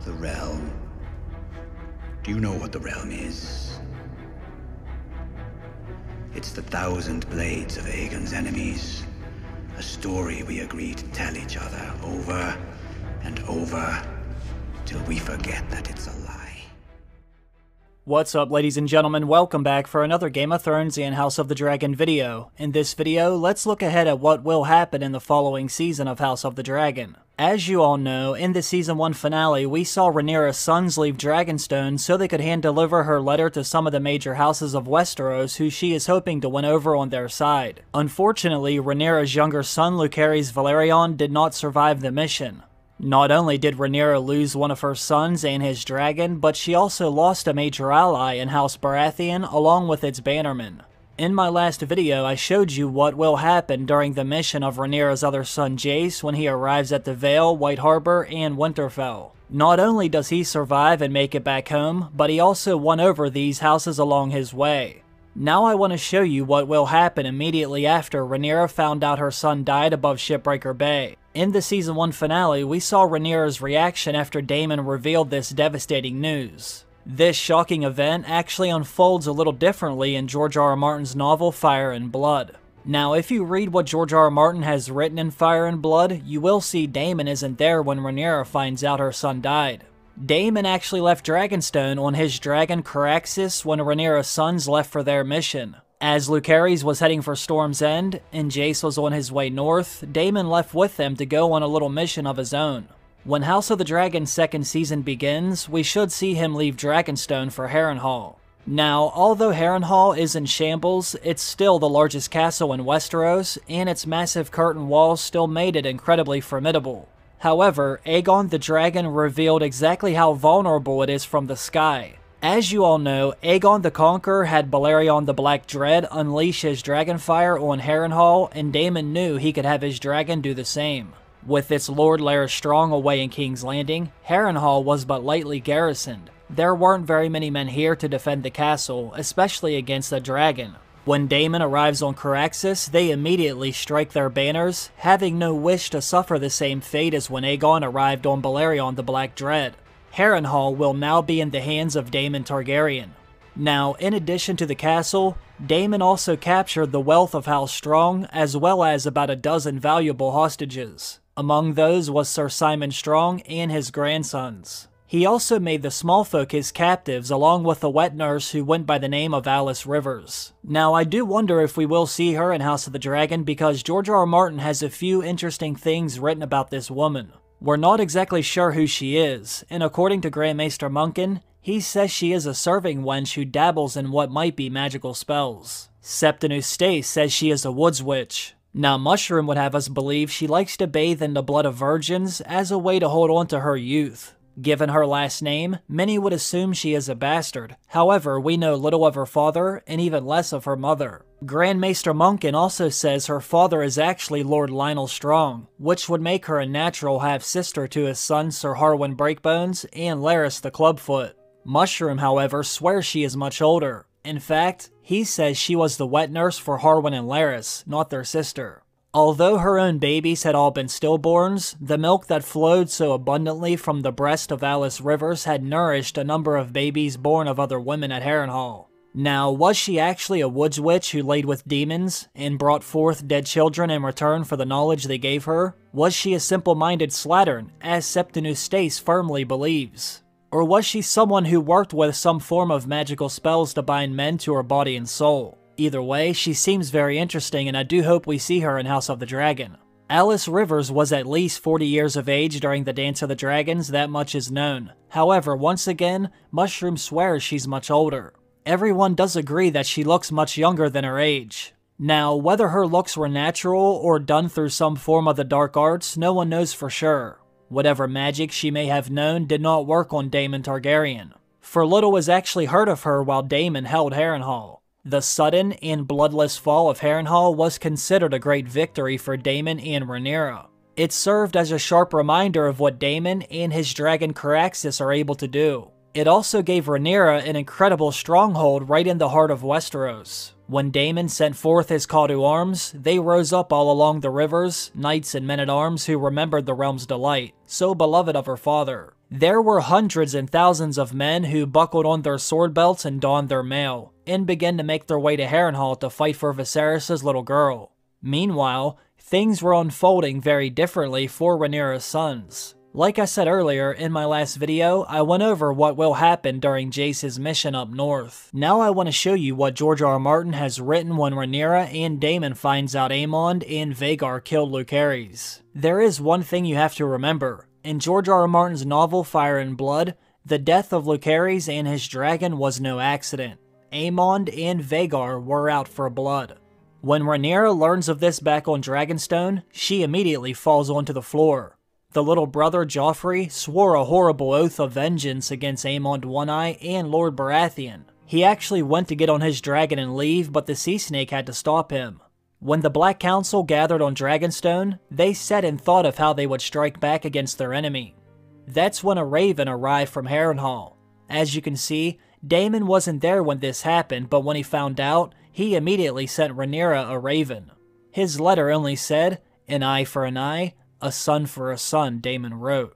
The realm. Do you know what the realm is? It's the 1,000 blades of Aegon's enemies. A story we agree to tell each other over and over till we forget that it's a lie. What's up, ladies and gentlemen? Welcome back for another Game of Thrones and House of the Dragon video. In this video, let's look ahead at what will happen in the following season of House of the Dragon. As you all know, in the Season 1 finale, we saw Rhaenyra's sons leave Dragonstone so they could hand-deliver her letter to some of the major houses of Westeros who she is hoping to win over on their side. Unfortunately, Rhaenyra's younger son, Lucerys Velaryon, did not survive the mission. Not only did Rhaenyra lose one of her sons and his dragon, but she also lost a major ally in House Baratheon along with its bannermen. In my last video, I showed you what will happen during the mission of Rhaenyra's other son Jace when he arrives at the Vale, White Harbor, and Winterfell. Not only does he survive and make it back home, but he also won over these houses along his way. Now I want to show you what will happen immediately after Rhaenyra found out her son died above Shipbreaker Bay. In the Season 1 finale, we saw Rhaenyra's reaction after Daemon revealed this devastating news. This shocking event actually unfolds a little differently in George R. R. Martin's novel Fire and Blood. Now, if you read what George R. R. Martin has written in Fire and Blood, you will see Daemon isn't there when Rhaenyra finds out her son died. Daemon actually left Dragonstone on his dragon Caraxes when Rhaenyra's sons left for their mission. As Lucerys was heading for Storm's End, and Jace was on his way north, Daemon left with them to go on a little mission of his own. When House of the Dragon's second season begins, we should see him leave Dragonstone for Harrenhal. Now, although Harrenhal is in shambles, it's still the largest castle in Westeros, and its massive curtain walls still made it incredibly formidable. However, Aegon the Dragon revealed exactly how vulnerable it is from the sky. As you all know, Aegon the Conqueror had Balerion the Black Dread unleash his dragonfire on Harrenhal, and Daemon knew he could have his dragon do the same. With its Lord Larys Strong away in King's Landing, Harrenhal was but lightly garrisoned. There weren't very many men here to defend the castle, especially against a dragon. When Daemon arrives on Caraxes, they immediately strike their banners, having no wish to suffer the same fate as when Aegon arrived on Balerion the Black Dread. Harrenhal will now be in the hands of Damon Targaryen. Now, in addition to the castle, Daemon also captured the wealth of House Strong, as well as about a dozen valuable hostages. Among those was Sir Simon Strong and his grandsons. He also made the small folk his captives along with a wet nurse who went by the name of Alice Rivers. Now I do wonder if we will see her in House of the Dragon because George R. R. Martin has a few interesting things written about this woman. We're not exactly sure who she is, and according to Grand Maester Munkin, he says she is a serving wench who dabbles in what might be magical spells. Septinus Stace says she is a woods witch. Now Mushroom would have us believe she likes to bathe in the blood of virgins as a way to hold on to her youth. Given her last name, many would assume she is a bastard. However, we know little of her father and even less of her mother. Grand Maester Munkin also says her father is actually Lord Lionel Strong, which would make her a natural half-sister to his sons Sir Harwin Breakbones and Larys the Clubfoot. Mushroom, however, swears she is much older. In fact, he says she was the wet nurse for Harwin and Larys, not their sister. Although her own babies had all been stillborns, the milk that flowed so abundantly from the breast of Alice Rivers had nourished a number of babies born of other women at Harrenhal. Now, was she actually a woods witch who laid with demons and brought forth dead children in return for the knowledge they gave her? Was she a simple-minded slattern, as Septinus Stace firmly believes? Or was she someone who worked with some form of magical spells to bind men to her body and soul? Either way, she seems very interesting and I do hope we see her in House of the Dragon. Alice Rivers was at least 40 years of age during the Dance of the Dragons, that much is known. However, once again, Mushroom swears she's much older. Everyone does agree that she looks much younger than her age. Now, whether her looks were natural or done through some form of the dark arts, no one knows for sure. Whatever magic she may have known did not work on Damon Targaryen, for little was actually heard of her while Daemon held Harrenhal. The sudden and bloodless fall of Harrenhal was considered a great victory for Daemon and Rhaenyra. It served as a sharp reminder of what Daemon and his dragon Caraxes are able to do. It also gave Rhaenyra an incredible stronghold right in the heart of Westeros. When Daemon sent forth his call to arms, they rose up all along the rivers, knights and men-at-arms who remembered the realm's delight, so beloved of her father. There were hundreds and thousands of men who buckled on their sword belts and donned their mail, and began to make their way to Harrenhal to fight for Viserys' little girl. Meanwhile, things were unfolding very differently for Rhaenyra's sons. Like I said earlier in my last video, I went over what will happen during Jace's mission up north. Now I want to show you what George R. R. Martin has written when Rhaenyra and Daemon finds out Aemond and Vhagar killed Lucerys. There is one thing you have to remember. In George R. R. Martin's novel Fire and Blood, the death of Lucerys and his dragon was no accident. Aemond and Vhagar were out for blood. When Rhaenyra learns of this back on Dragonstone, she immediately falls onto the floor. The little brother Joffrey swore a horrible oath of vengeance against Aemond One-Eye and Lord Baratheon. He actually went to get on his dragon and leave, but the Sea Snake had to stop him. When the Black Council gathered on Dragonstone, they sat and thought of how they would strike back against their enemy. That's when a raven arrived from Harrenhal. As you can see, Daemon wasn't there when this happened, but when he found out, he immediately sent Rhaenyra a raven. His letter only said, "An eye for an eye, a son for a son," Daemon wrote.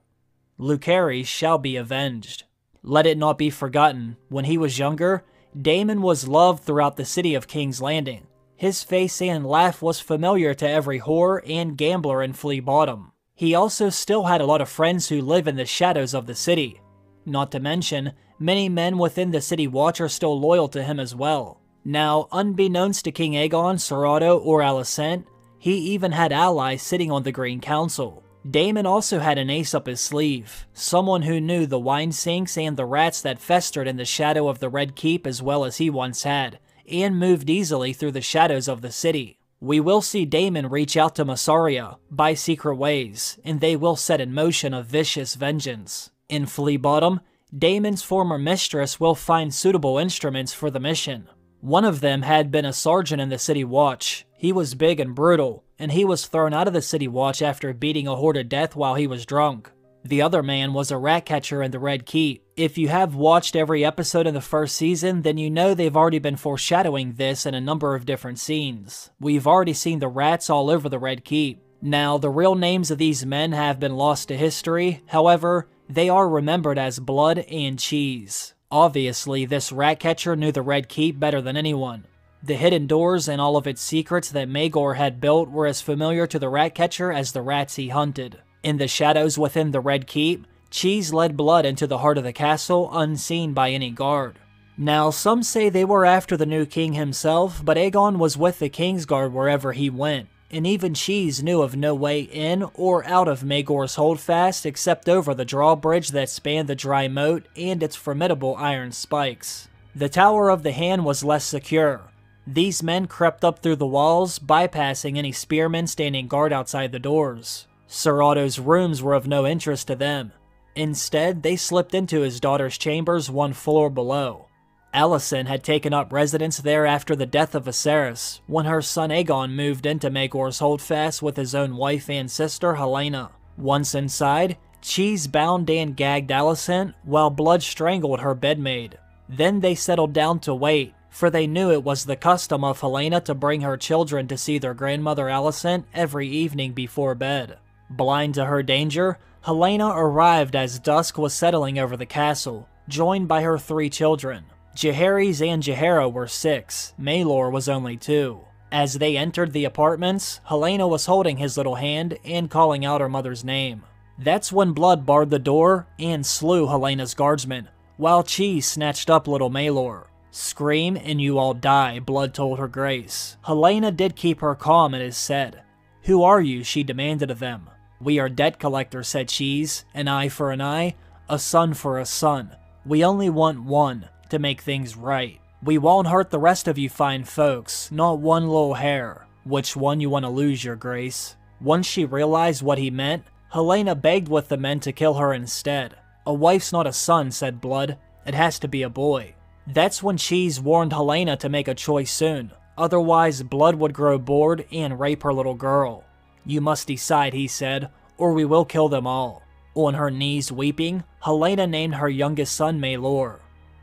Lucerys shall be avenged. Let it not be forgotten, when he was younger, Daemon was loved throughout the city of King's Landing. His face and laugh was familiar to every whore and gambler in Flea Bottom. He also still had a lot of friends who live in the shadows of the city. Not to mention, many men within the City Watch are still loyal to him as well. Now, unbeknownst to King Aegon, Ser Otto, or Alicent, he even had allies sitting on the Green Council. Daemon also had an ace up his sleeve, someone who knew the wine sinks and the rats that festered in the shadow of the Red Keep as well as he once had, and moved easily through the shadows of the city. We will see Daemon reach out to Massaria by secret ways, and they will set in motion a vicious vengeance. In Flea Bottom, Daemon's former mistress will find suitable instruments for the mission. One of them had been a sergeant in the City Watch. He was big and brutal, and he was thrown out of the City Watch after beating a whore to death while he was drunk. The other man was a rat catcher in the Red Keep. If you have watched every episode in the first season, then you know they've already been foreshadowing this in a number of different scenes. We've already seen the rats all over the Red Keep. Now, the real names of these men have been lost to history, however, they are remembered as Blood and Cheese. Obviously, this rat catcher knew the Red Keep better than anyone. The hidden doors and all of its secrets that Maegor had built were as familiar to the rat catcher as the rats he hunted. In the shadows within the Red Keep, Cheese led Blood into the heart of the castle unseen by any guard. Now, some say they were after the new king himself, but Aegon was with the Kingsguard wherever he went, and even Cheese knew of no way in or out of Maegor's holdfast except over the drawbridge that spanned the dry moat and its formidable iron spikes. The Tower of the Hand was less secure. These men crept up through the walls, bypassing any spearmen standing guard outside the doors. Ser Otto's rooms were of no interest to them. Instead, they slipped into his daughter's chambers one floor below. Alicent had taken up residence there after the death of Viserys, when her son Aegon moved into Maegor's holdfast with his own wife and sister Helaena. Once inside, Cheese bound and gagged Alicent, while Blood strangled her bedmaid. Then they settled down to wait, for they knew it was the custom of Helaena to bring her children to see their grandmother Alicent every evening before bed. Blind to her danger, Helaena arrived as dusk was settling over the castle, joined by her 3 children. Jaehaerys and Jaehaera were 6, Maelor was only 2. As they entered the apartments, Helaena was holding his little hand and calling out her mother's name. That's when Blood barred the door and slew Helena's guardsmen, while Cheese snatched up little Maelor. "Scream and you all die," Blood told her grace. Helaena did keep her calm, it is said. "Who are you?" she demanded of them. "We are debt collectors," said Cheese. "An eye for an eye, a son for a son. We only want one, to make things right. We won't hurt the rest of you fine folks, not one little hair. Which one you want to lose, your grace?" Once she realized what he meant, Helaena begged with the men to kill her instead. "A wife's not a son," said Blood. "It has to be a boy." That's when Cheese warned Helaena to make a choice soon, otherwise Blood would grow bored and rape her little girl. "You must decide," he said, "or we will kill them all." On her knees weeping, Helaena named her youngest son Maelor.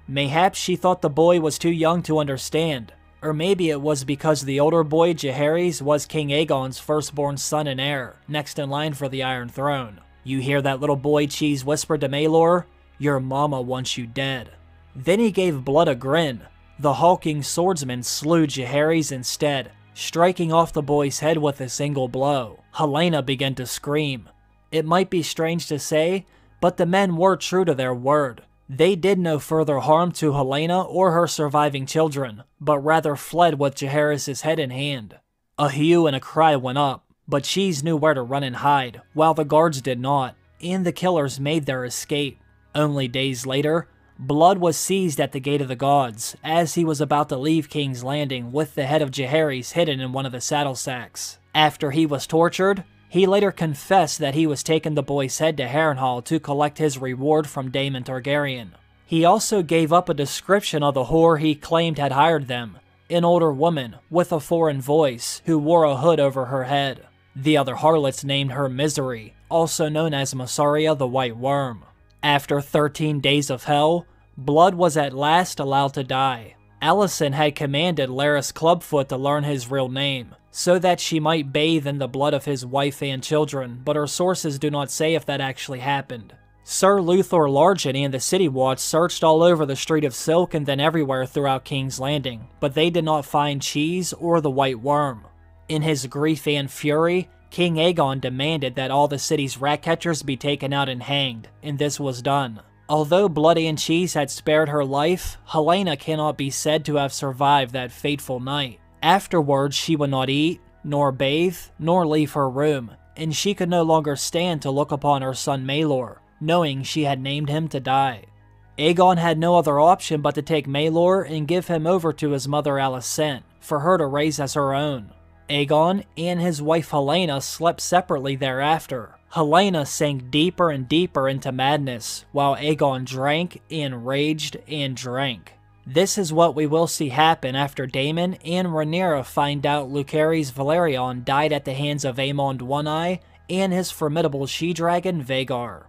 Mayhaps she thought the boy was too young to understand, or maybe it was because the older boy Jaehaerys was King Aegon's firstborn son and heir, next in line for the Iron Throne. You hear that little boy Cheese whispered to Maelor? Your mama wants you dead. Then he gave Blood a grin. The hulking swordsman slew Jaehaerys instead, striking off the boy's head with a single blow. Helaena began to scream. It might be strange to say, but the men were true to their word. They did no further harm to Helaena or her surviving children, but rather fled with Jaehaerys' head in hand. A hue and a cry went up, but Cheese knew where to run and hide, while the guards did not, and the killers made their escape. Only days later, Blood was seized at the Gate of the Gods, as he was about to leave King's Landing with the head of Jaehaerys hidden in one of the saddle sacks. After he was tortured, he later confessed that he was taking the boy's head to Harrenhal to collect his reward from Damon Targaryen. He also gave up a description of the whore he claimed had hired them, an older woman with a foreign voice who wore a hood over her head. The other harlots named her Misery, also known as Mysaria the White Worm. After 13 days of hell, Blood was at last allowed to die. Alicent had commanded Larys Clubfoot to learn his real name, so that she might bathe in the blood of his wife and children, but her sources do not say if that actually happened. Sir Luthor Largen and the City Watch searched all over the Street of Silk and then everywhere throughout King's Landing, but they did not find Cheese or the White Worm. In his grief and fury, King Aegon demanded that all the city's rat-catchers be taken out and hanged, and this was done. Although Blood and Cheese had spared her life, Helaena cannot be said to have survived that fateful night. Afterwards, she would not eat, nor bathe, nor leave her room, and she could no longer stand to look upon her son Maelor, knowing she had named him to die. Aegon had no other option but to take Maelor and give him over to his mother Alicent, for her to raise as her own. Aegon and his wife Helaena slept separately thereafter. Helaena sank deeper and deeper into madness, while Aegon drank and raged and drank. This is what we will see happen after Daemon and Rhaenyra find out Lucerys Velaryon died at the hands of Aemond One-Eye and his formidable she-dragon Vhagar.